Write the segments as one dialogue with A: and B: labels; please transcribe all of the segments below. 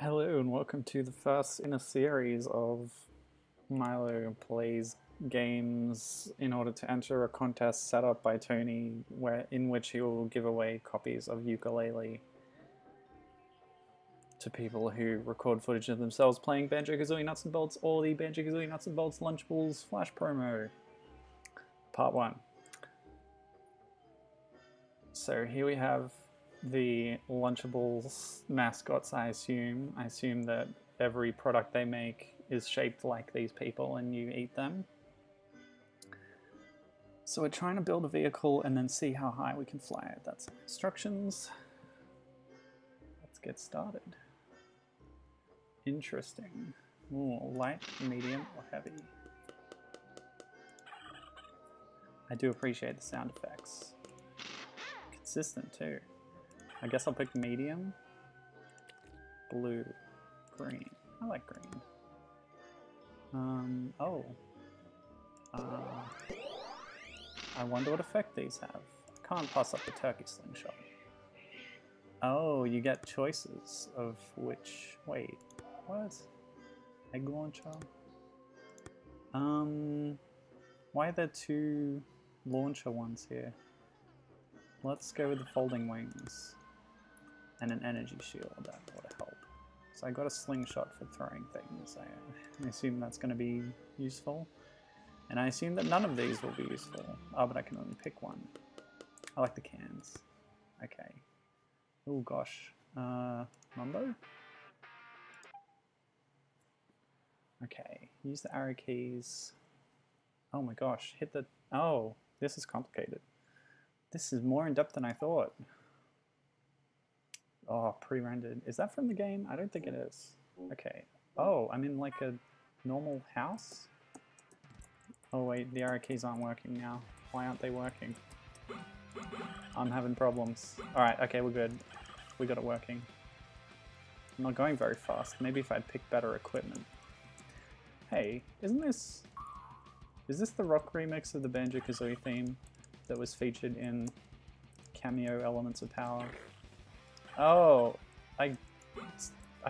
A: Hello and welcome to the first in a series of Milo plays games in order to enter a contest set up by Tony in which he will give away copies of Yooka-Laylee to people who record footage of themselves playing Banjo-Kazooie Nuts and Bolts or the Banjo-Kazooie Nuts and Bolts Lunchables Flash Promo. Part 1. So here we have the Lunchables mascots, I assume. I assume that every product they make is shaped like these people and you eat them. So we're trying to build a vehicle and then see how high we can fly it. That's instructions. Let's get started. Interesting. Ooh, light, medium, or heavy. I do appreciate the sound effects. Consistent too. I guess I'll pick medium, blue, green. I like green. I wonder what effect these have. I can't pass up the turkey slingshot. Oh, you get choices of which. Wait, what? Egg launcher? Why are there two launcher ones here? Let's go with the folding wings. And an energy shield, that would help. So I got a slingshot for throwing things. I assume that's going to be useful. And I assume that none of these will be useful. Oh, but I can only pick one. I like the cans. Okay. Oh gosh. Mumbo? Okay. Use the arrow keys. Oh my gosh. Hit the... Oh, this is complicated. This is more in depth than I thought. Oh, pre-rendered. Is that from the game? I don't think it is. Okay. Oh, I'm in like a normal house? Oh wait, the arrow keys aren't working now. Why aren't they working? I'm having problems. Alright, okay, we're good. We got it working. I'm not going very fast. Maybe if I'd picked better equipment. Hey, isn't this... Is this the rock remix of the Banjo-Kazooie theme that was featured in Cameo Elements of Power? Oh, I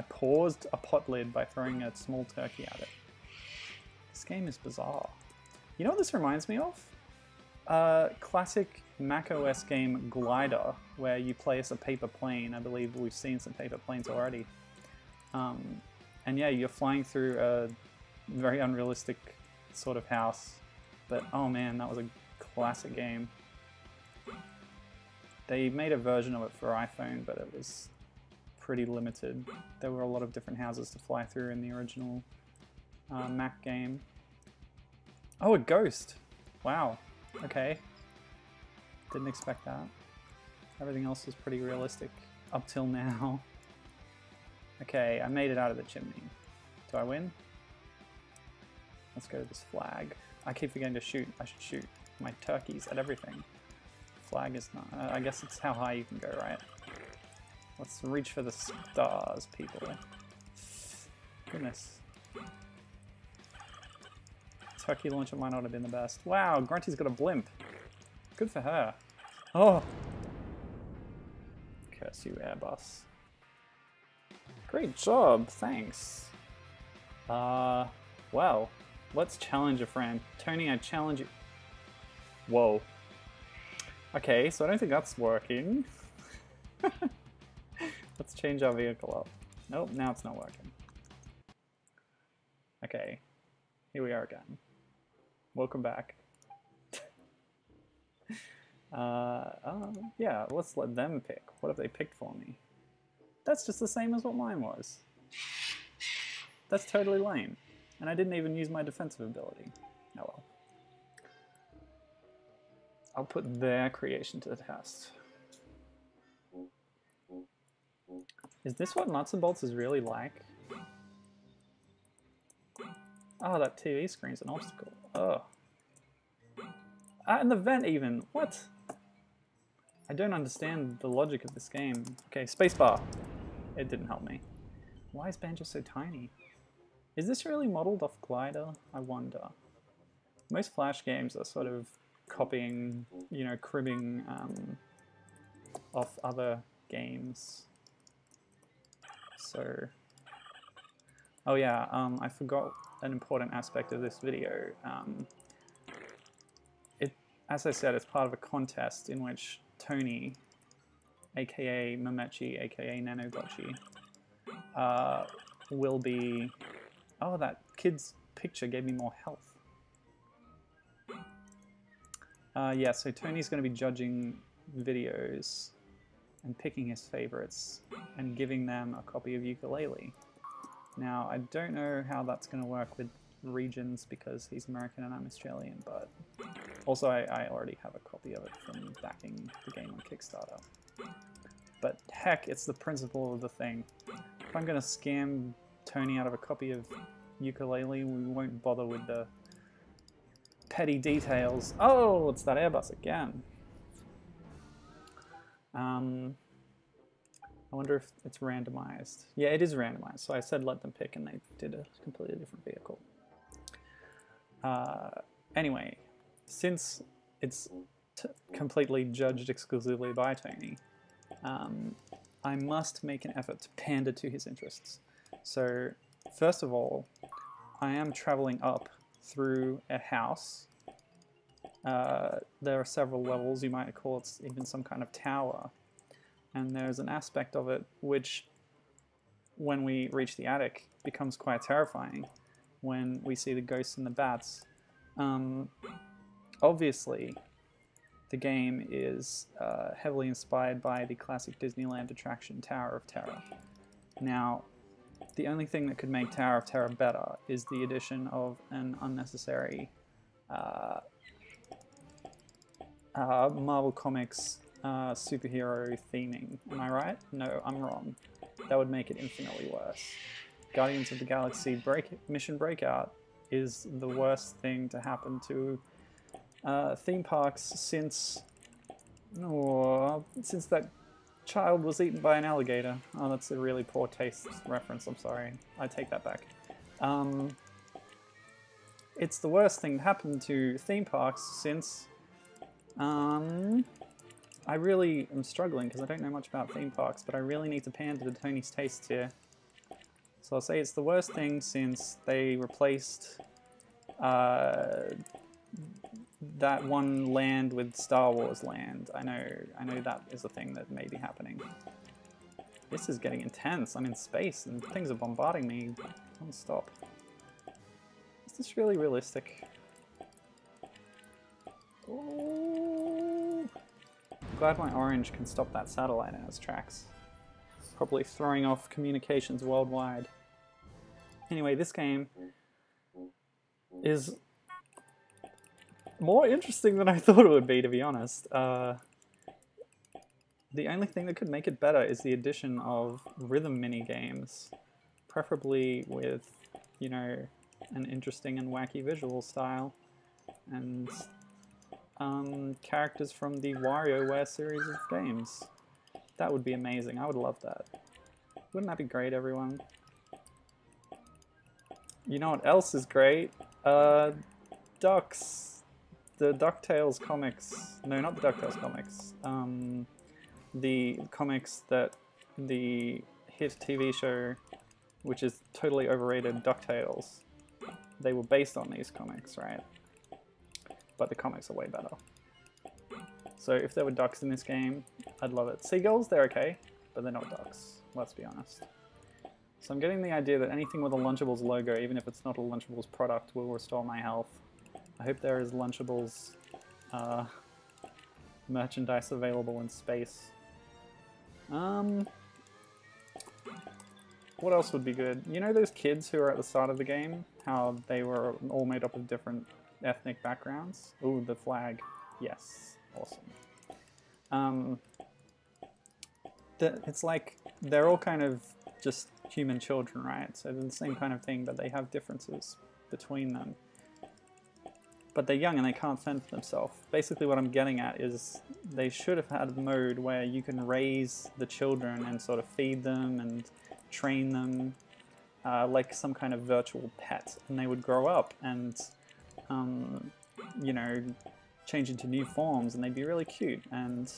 A: paused a pot lid by throwing a small turkey at it. This game is bizarre. You know what this reminds me of? Classic macOS game Glider, where you play as a paper plane. I believe we've seen some paper planes already. And yeah, you're flying through a very unrealistic sort of house. But oh man, that was a classic game. They made a version of it for iPhone, but it was pretty limited. There were a lot of different houses to fly through in the original Mac game. Oh, a ghost! Wow. Okay. Didn't expect that. Everything else was pretty realistic up till now. Okay, I made it out of the chimney. Do I win? Let's go to this flag. I keep forgetting to shoot. I should shoot my turkeys at everything. Flag is not... I guess it's how high you can go, right? Let's reach for the stars, people. Goodness. Turkey launcher might not have been the best. Wow, Grunty's got a blimp. Good for her. Oh! Curse you, Airbus. Great job, thanks. Well, let's challenge a friend. Tony, I challenge you. Whoa. Okay, so I don't think that's working. Let's change our vehicle up. Nope, now it's not working. Okay, here we are again. Welcome back. Yeah, let's let them pick. What have they picked for me? That's just the same as what mine was. That's totally lame. And I didn't even use my defensive ability. Oh well. I'll put their creation to the test. Is this what Nuts and Bolts is really like? Oh, that TV screen's an obstacle. Oh. And the vent even. What? I don't understand the logic of this game. Okay, spacebar. It didn't help me. Why is Banjo so tiny? Is this really modeled off Glider? I wonder. Most Flash games are sort of copying, you know, cribbing off other games. So Oh yeah, I forgot an important aspect of this video. As I said, it's part of a contest in which Tony, aka Mamechi, aka Nanogotchi, will be... Oh, that kid's picture gave me more health. Yeah, so Tony's going to be judging videos and picking his favorites and giving them a copy of Ukulele. Now, I don't know how that's going to work with regions because he's American and I'm Australian, but also I already have a copy of it from backing the game on Kickstarter. But heck, it's the principle of the thing. If I'm going to scam Tony out of a copy of Ukulele, we won't bother with the petty details. Oh, it's that airbus again. I wonder if it's randomized. Yeah, it is randomized. So I said let them pick and they did a completely different vehicle. Anyway, since it's completely judged exclusively by Tony, I must make an effort to pander to his interests. So first of all, I am traveling up through a house. There are several levels, you might call it even some kind of tower. And there's an aspect of it which, when we reach the attic, becomes quite terrifying when we see the ghosts and the bats. Obviously, the game is heavily inspired by the classic Disneyland attraction Tower of Terror. Now, the only thing that could make Tower of Terror better is the addition of an unnecessary Marvel Comics superhero theming. Am I right? No, I'm wrong. That would make it infinitely worse. Guardians of the Galaxy Mission Breakout is the worst thing to happen to theme parks since that child was eaten by an alligator. Oh, that's a really poor taste reference, I'm sorry. I take that back. It's the worst thing to happen to theme parks since I really am struggling because I don't know much about theme parks, but I really need to pander to Tony's tastes here. So I'll say it's the worst thing since they replaced that one land with Star Wars Land. I know that is a thing that may be happening. This is getting intense. I'm in space and things are bombarding me non-stop. Is this really realistic? Oh. I'm glad my orange can stop that satellite in its tracks. Probably throwing off communications worldwide. Anyway, this game is more interesting than I thought it would be, to be honest. The only thing that could make it better is the addition of rhythm mini-games, preferably with, you know, an interesting and wacky visual style, and characters from the WarioWare series of games. That would be amazing. I would love that. Wouldn't that be great, everyone? You know what else is great? Ducks. The DuckTales comics. No, not the DuckTales comics. The comics that the hit TV show, which is totally overrated, DuckTales. They were based on these comics, right? But the comics are way better. So if there were ducks in this game, I'd love it. Seagulls, they're okay, but they're not ducks, let's be honest. So I'm getting the idea that anything with a Lunchables logo, even if it's not a Lunchables product, will restore my health. I hope there is Lunchables merchandise available in space. What else would be good? You know those kids who are at the start of the game? How they were all made up of different ethnic backgrounds? Ooh, the flag. Yes. Awesome. It's like they're all kind of just human children, right? So they're the same kind of thing, but they have differences between them. But they're young and they can't fend for themselves. Basically what I'm getting at is they should have had a mode where you can raise the children and sort of feed them and train them like some kind of virtual pet. And they would grow up and, you know, change into new forms and they'd be really cute. And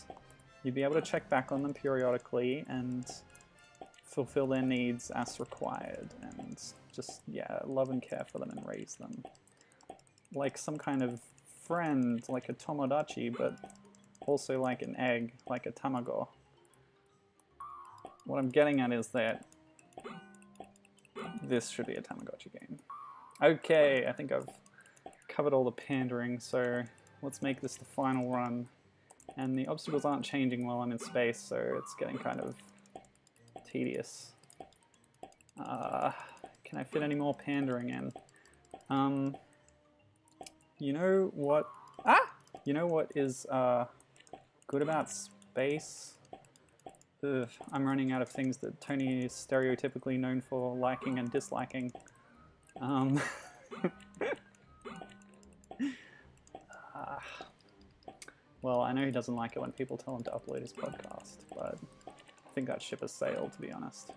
A: you'd be able to check back on them periodically and fulfill their needs as required, and just, yeah, love and care for them and raise them. Like some kind of friend, like a tomodachi, but also like an egg, like a tamago. What I'm getting at is that this should be a Tamagotchi game. Okay, I think I've covered all the pandering, so let's make this the final run. And the obstacles aren't changing while I'm in space, so it's getting kind of tedious. Can I fit any more pandering in? You know what? You know what is good about space? Ugh, I'm running out of things that Tony is stereotypically known for liking and disliking. Well, I know he doesn't like it when people tell him to upload his podcast, but I think that ship has sailed, to be honest.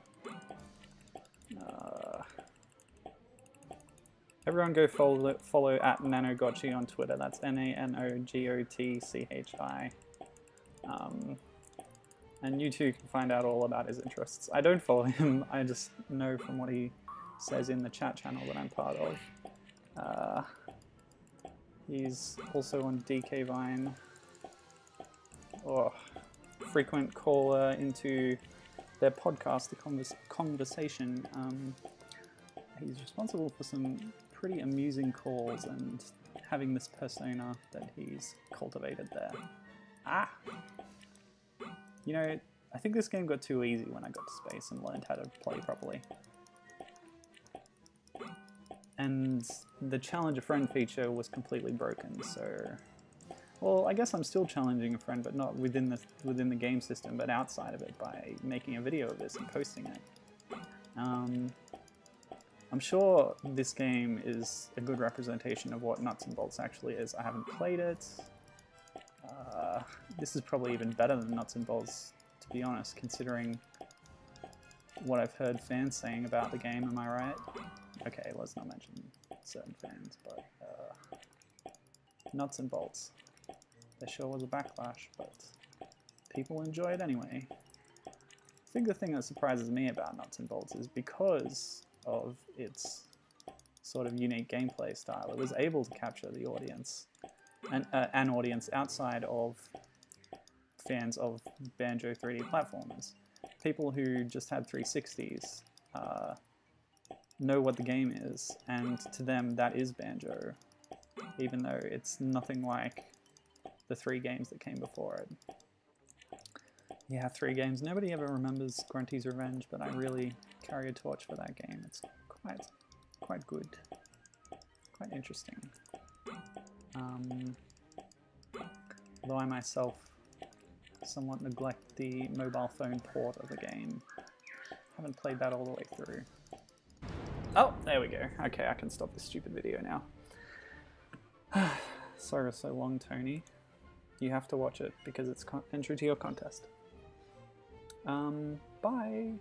A: Everyone go follow at Nanogotchi on Twitter. That's Nanogotchi. And you too can find out all about his interests. I don't follow him, I just know from what he says in the chat channel that I'm part of. He's also on DK Vine. Oh, frequent caller into their podcast, The Conversation. He's responsible for some pretty amusing calls and having this persona that he's cultivated there. You know, I think this game got too easy when I got to space and learned how to play properly. And the challenge a friend feature was completely broken, so... Well, I guess I'm still challenging a friend, but not within the game system, but outside of it by making a video of this and posting it. I'm sure this game is a good representation of what Nuts and Bolts actually is. I haven't played it. This is probably even better than Nuts and Bolts, to be honest, considering what I've heard fans saying about the game, am I right? Okay, let's not mention certain fans, but Nuts and Bolts. There sure was a backlash, but people enjoy it anyway. I think the thing that surprises me about Nuts and Bolts is because of its sort of unique gameplay style, it was able to capture the audience, and an audience outside of fans of Banjo 3D platformers. People who just had 360s know what the game is, and to them that is Banjo, even though it's nothing like the 3 games that came before it. Yeah, 3 games. Nobody ever remembers Grunty's Revenge, but I really carry a torch for that game. It's quite good. Quite interesting. Though I myself somewhat neglect the mobile phone port of the game. Haven't played that all the way through. Oh, there we go. Okay, I can stop this stupid video now. Sorry so long, Tony. You have to watch it because it's entry to your contest. Bye!